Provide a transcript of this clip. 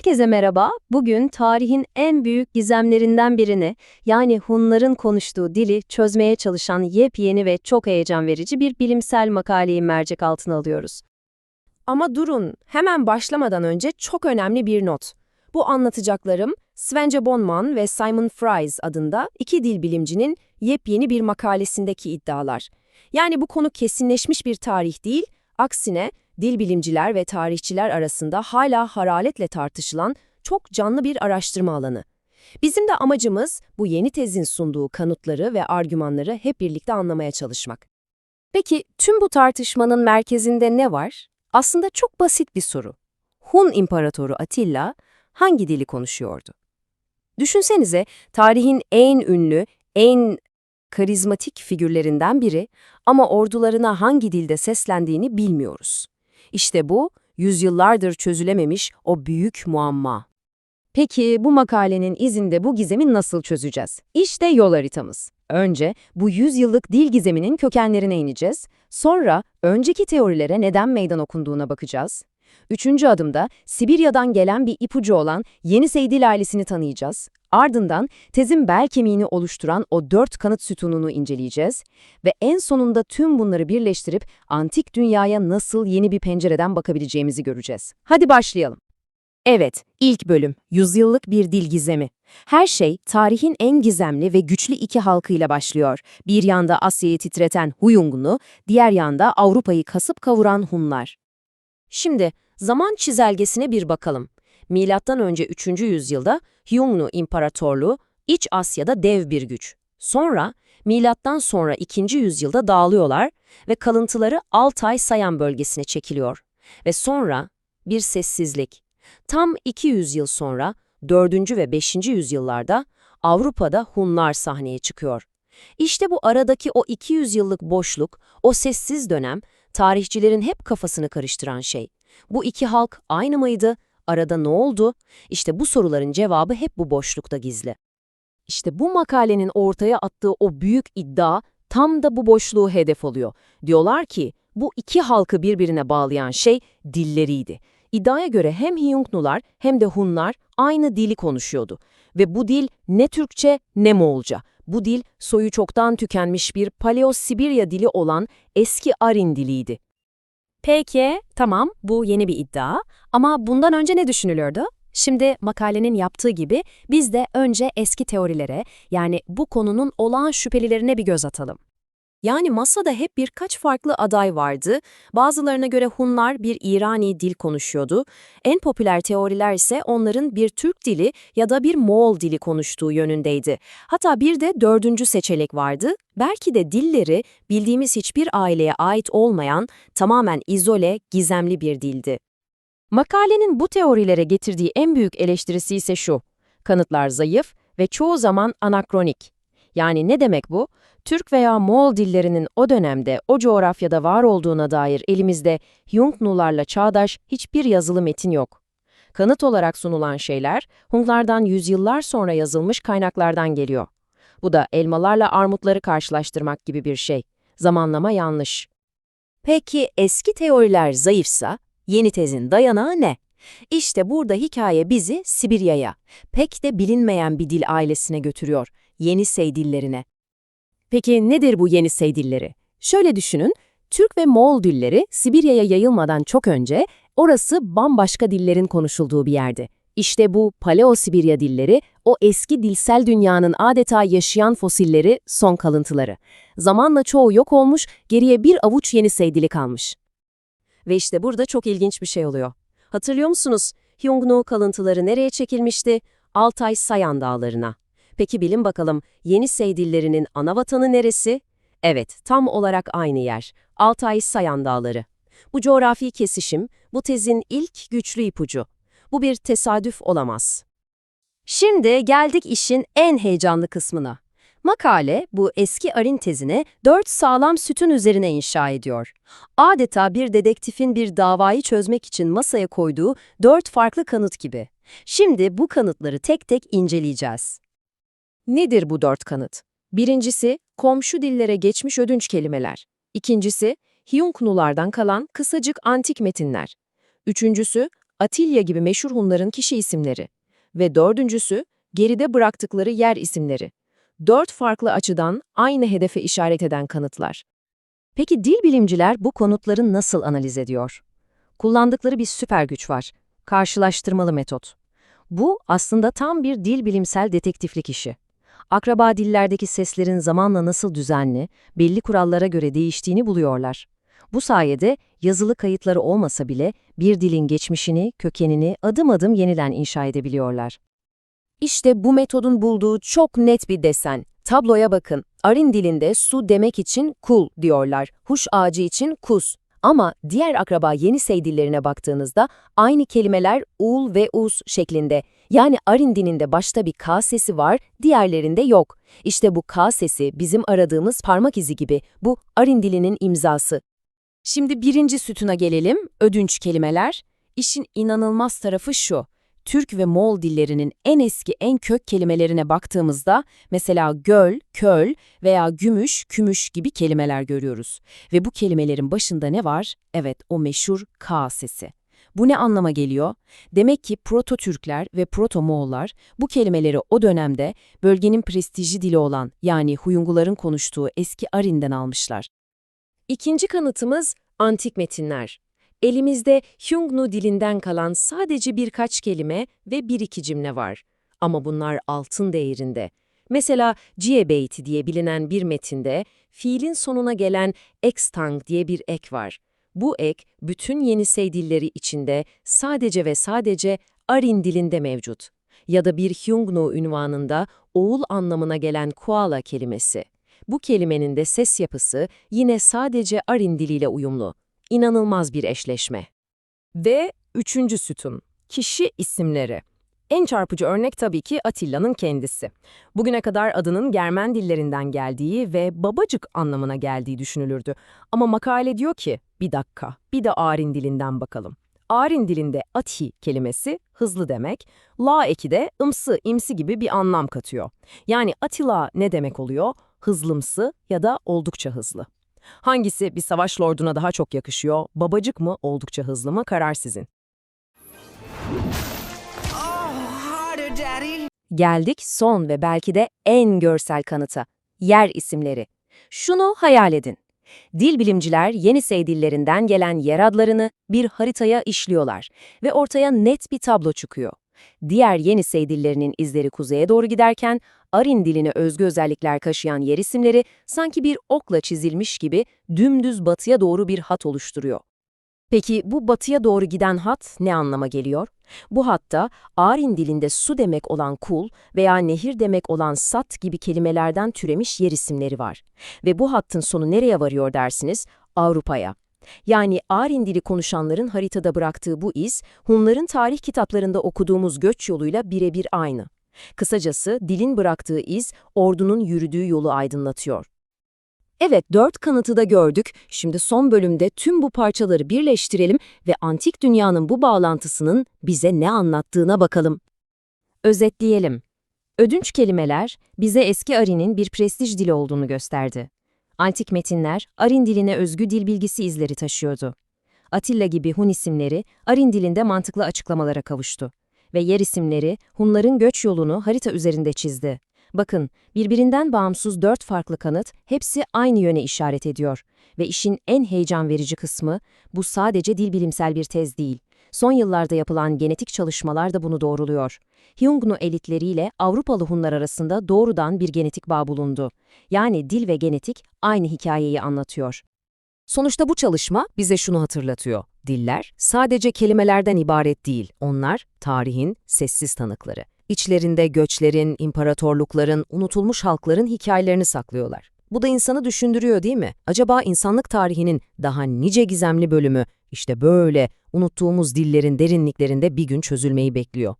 Herkese merhaba. Bugün tarihin en büyük gizemlerinden birini, yani Hunların konuştuğu dili çözmeye çalışan yepyeni ve çok heyecan verici bir bilimsel makaleyi mercek altına alıyoruz. Ama durun, hemen başlamadan önce çok önemli bir not. Bu anlatacaklarım Svence Bonman ve Simon Fries adında iki dil bilimcinin yepyeni bir makalesindeki iddialar. Yani bu konu kesinleşmiş bir tarih değil, aksine dil bilimciler ve tarihçiler arasında hala hararetle tartışılan çok canlı bir araştırma alanı. Bizim de amacımız bu yeni tezin sunduğu kanıtları ve argümanları hep birlikte anlamaya çalışmak. Peki tüm bu tartışmanın merkezinde ne var? Aslında çok basit bir soru. Hun İmparatoru Atilla hangi dili konuşuyordu? Düşünsenize, tarihin en ünlü, en karizmatik figürlerinden biri ama ordularına hangi dilde seslendiğini bilmiyoruz. İşte bu, yüzyıllardır çözülememiş o büyük muamma. Peki bu makalenin izinde bu gizemi nasıl çözeceğiz? İşte yol haritamız. Önce bu 100 yıllık dil gizeminin kökenlerine ineceğiz. Sonra önceki teorilere neden meydan okunduğuna bakacağız. Üçüncü adımda Sibirya'dan gelen bir ipucu olan Yenisey dil ailesini tanıyacağız. Ardından tezin bel kemiğini oluşturan o 4 kanıt sütununu inceleyeceğiz. Ve en sonunda tüm bunları birleştirip antik dünyaya nasıl yeni bir pencereden bakabileceğimizi göreceğiz. Hadi başlayalım. Evet, ilk bölüm, yüzyıllık bir dil gizemi. Her şey tarihin en gizemli ve güçlü iki halkıyla başlıyor. Bir yanda Asya'yı titreten Huyungnu, diğer yanda Avrupa'yı kasıp kavuran Hunlar. Şimdi zaman çizelgesine bir bakalım. Milattan önce 3. yüzyılda Huyungnu İmparatorluğu İç Asya'da dev bir güç. Sonra milattan sonra 2. yüzyılda dağılıyorlar ve kalıntıları Altay Sayan bölgesine çekiliyor. Ve sonra bir sessizlik. Tam 200 yıl sonra 4. ve 5. yüzyıllarda Avrupa'da Hunlar sahneye çıkıyor. İşte bu aradaki o 200 yıllık boşluk, o sessiz dönem, tarihçilerin hep kafasını karıştıran şey. Bu iki halk aynı mıydı? Arada ne oldu? İşte bu soruların cevabı hep bu boşlukta gizli. İşte bu makalenin ortaya attığı o büyük iddia tam da bu boşluğu hedef alıyor. Diyorlar ki bu iki halkı birbirine bağlayan şey dilleriydi. İddiaya göre hem Hiyungnular hem de Hunlar aynı dili konuşuyordu. Ve bu dil ne Türkçe ne Moğolca. Bu dil soyu çoktan tükenmiş bir Paleo-Sibirya dili olan eski Arin diliydi. Peki, tamam, bu yeni bir iddia ama bundan önce ne düşünülürdü? Şimdi makalenin yaptığı gibi biz de önce eski teorilere, yani bu konunun olağan şüphelilerine bir göz atalım. Yani masada hep birkaç farklı aday vardı. Bazılarına göre Hunlar bir İrani dil konuşuyordu. En popüler teoriler ise onların bir Türk dili ya da bir Moğol dili konuştuğu yönündeydi. Hatta bir de dördüncü seçenek vardı. Belki de dilleri bildiğimiz hiçbir aileye ait olmayan, tamamen izole, gizemli bir dildi. Makalenin bu teorilere getirdiği en büyük eleştirisi ise şu: kanıtlar zayıf ve çoğu zaman anakronik. Yani ne demek bu? Türk veya Moğol dillerinin o dönemde, o coğrafyada var olduğuna dair elimizde Hiyungnularla çağdaş hiçbir yazılı metin yok. Kanıt olarak sunulan şeyler, Hunlardan yüzyıllar sonra yazılmış kaynaklardan geliyor. Bu da elmalarla armutları karşılaştırmak gibi bir şey. Zamanlama yanlış. Peki eski teoriler zayıfsa, yeni tezin dayanağı ne? İşte burada hikaye bizi Sibirya'ya, pek de bilinmeyen bir dil ailesine götürüyor, Yenisey dillerine. Peki nedir bu Yenisey dilleri? Şöyle düşünün, Türk ve Moğol dilleri Sibirya'ya yayılmadan çok önce orası bambaşka dillerin konuşulduğu bir yerdi. İşte bu Paleo-Sibirya dilleri, o eski dilsel dünyanın adeta yaşayan fosilleri, son kalıntıları. Zamanla çoğu yok olmuş, geriye bir avuç Yenisey dili kalmış. Ve işte burada çok ilginç bir şey oluyor. Hatırlıyor musunuz? Hiyungnu kalıntıları nereye çekilmişti? Altay Sayan dağlarına. Peki bilin bakalım, Yenisey dillerinin ana vatanı neresi? Evet, tam olarak aynı yer. Altay Sayan dağları. Bu coğrafi kesişim, bu tezin ilk güçlü ipucu. Bu bir tesadüf olamaz. Şimdi geldik işin en heyecanlı kısmına. Makale, bu eski Arin tezini 4 sağlam sütun üzerine inşa ediyor. Adeta bir dedektifin bir davayı çözmek için masaya koyduğu 4 farklı kanıt gibi. Şimdi bu kanıtları tek tek inceleyeceğiz. Nedir bu 4 kanıt? Birincisi, komşu dillere geçmiş ödünç kelimeler. İkincisi, Hiyungnulardan kalan kısacık antik metinler. Üçüncüsü, Atilya gibi meşhur Hunların kişi isimleri. Ve dördüncüsü, geride bıraktıkları yer isimleri. 4 farklı açıdan aynı hedefe işaret eden kanıtlar. Peki dil bilimciler bu konutları nasıl analiz ediyor? Kullandıkları bir süper güç var. Karşılaştırmalı metot. Bu aslında tam bir dil bilimsel detektiflik işi. Akraba dillerdeki seslerin zamanla nasıl düzenli, belli kurallara göre değiştiğini buluyorlar. Bu sayede yazılı kayıtları olmasa bile bir dilin geçmişini, kökenini adım adım yeniden inşa edebiliyorlar. İşte bu metodun bulduğu çok net bir desen. Tabloya bakın. Arin dilinde su demek için kul diyorlar. Huş ağacı için kus. Ama diğer akraba Yenisey dillerine baktığınızda aynı kelimeler ul ve us şeklinde. Yani Arin dilinde başta bir K sesi var, diğerlerinde yok. İşte bu K sesi bizim aradığımız parmak izi gibi. Bu Arin dilinin imzası. Şimdi birinci sütuna gelelim, ödünç kelimeler. İşin inanılmaz tarafı şu. Türk ve Moğol dillerinin en eski, en kök kelimelerine baktığımızda mesela göl, köl veya gümüş, kümüş gibi kelimeler görüyoruz. Ve bu kelimelerin başında ne var? Evet, o meşhur K sesi. Bu ne anlama geliyor? Demek ki Proto-Türkler ve Proto-Moğollar bu kelimeleri o dönemde bölgenin prestijli dili olan yani Huyunguların konuştuğu eski Arin'den almışlar. İkinci kanıtımız antik metinler. Elimizde Hyungnu dilinden kalan sadece birkaç kelime ve bir iki cümle var. Ama bunlar altın değerinde. Mesela Jie beyti diye bilinen bir metinde fiilin sonuna gelen ekstang diye bir ek var. Bu ek bütün Yenisey dilleri içinde sadece ve sadece Arin dilinde mevcut. Ya da bir Hyungnu ünvanında oğul anlamına gelen koala kelimesi. Bu kelimenin de ses yapısı yine sadece Arin diliyle uyumlu. İnanılmaz bir eşleşme. Ve üçüncü sütun, kişi isimleri. En çarpıcı örnek tabii ki Atilla'nın kendisi. Bugüne kadar adının Germen dillerinden geldiği ve babacık anlamına geldiği düşünülürdü. Ama makale diyor ki, bir dakika, bir de Arin dilinden bakalım. Arin dilinde ati kelimesi hızlı demek, la eki de ımsı, imsi gibi bir anlam katıyor. Yani Atilla ne demek oluyor? Hızlımsı ya da oldukça hızlı. Hangisi bir savaş lorduna daha çok yakışıyor, babacık mı oldukça hızlı mı karar sizin. Geldik son ve belki de en görsel kanıta, yer isimleri. Şunu hayal edin. Dil bilimciler Yenisey dillerinden gelen yer adlarını bir haritaya işliyorlar ve ortaya net bir tablo çıkıyor. Diğer Yenisey dillerinin izleri kuzeye doğru giderken, Arin diline özgü özellikler kaşıyan yer isimleri sanki bir okla çizilmiş gibi dümdüz batıya doğru bir hat oluşturuyor. Peki bu batıya doğru giden hat ne anlama geliyor? Bu hatta Arin dilinde su demek olan kul veya nehir demek olan sat gibi kelimelerden türemiş yer isimleri var. Ve bu hattın sonu nereye varıyor dersiniz? Avrupa'ya. Yani Arin dili konuşanların haritada bıraktığı bu iz, Hunların tarih kitaplarında okuduğumuz göç yoluyla birebir aynı. Kısacası dilin bıraktığı iz, ordunun yürüdüğü yolu aydınlatıyor. Evet, 4 kanıtı da gördük. Şimdi son bölümde tüm bu parçaları birleştirelim ve antik dünyanın bu bağlantısının bize ne anlattığına bakalım. Özetleyelim. Ödünç kelimeler bize eski Arin'in bir prestij dili olduğunu gösterdi. Antik metinler Arin diline özgü dil bilgisi izleri taşıyordu. Atilla gibi Hun isimleri Arin dilinde mantıklı açıklamalara kavuştu. Ve yer isimleri Hunların göç yolunu harita üzerinde çizdi. Bakın, birbirinden bağımsız 4 farklı kanıt hepsi aynı yöne işaret ediyor. Ve işin en heyecan verici kısmı, bu sadece dil bilimsel bir tez değil. Son yıllarda yapılan genetik çalışmalar da bunu doğruluyor. Hyungnu elitleriyle Avrupalı Hunlar arasında doğrudan bir genetik bağ bulundu. Yani dil ve genetik aynı hikayeyi anlatıyor. Sonuçta bu çalışma bize şunu hatırlatıyor. Diller sadece kelimelerden ibaret değil. Onlar tarihin sessiz tanıkları. İçlerinde göçlerin, imparatorlukların, unutulmuş halkların hikayelerini saklıyorlar. Bu da insanı düşündürüyor değil mi? Acaba insanlık tarihinin daha nice gizemli bölümü işte böyle unuttuğumuz dillerin derinliklerinde bir gün çözülmeyi bekliyor.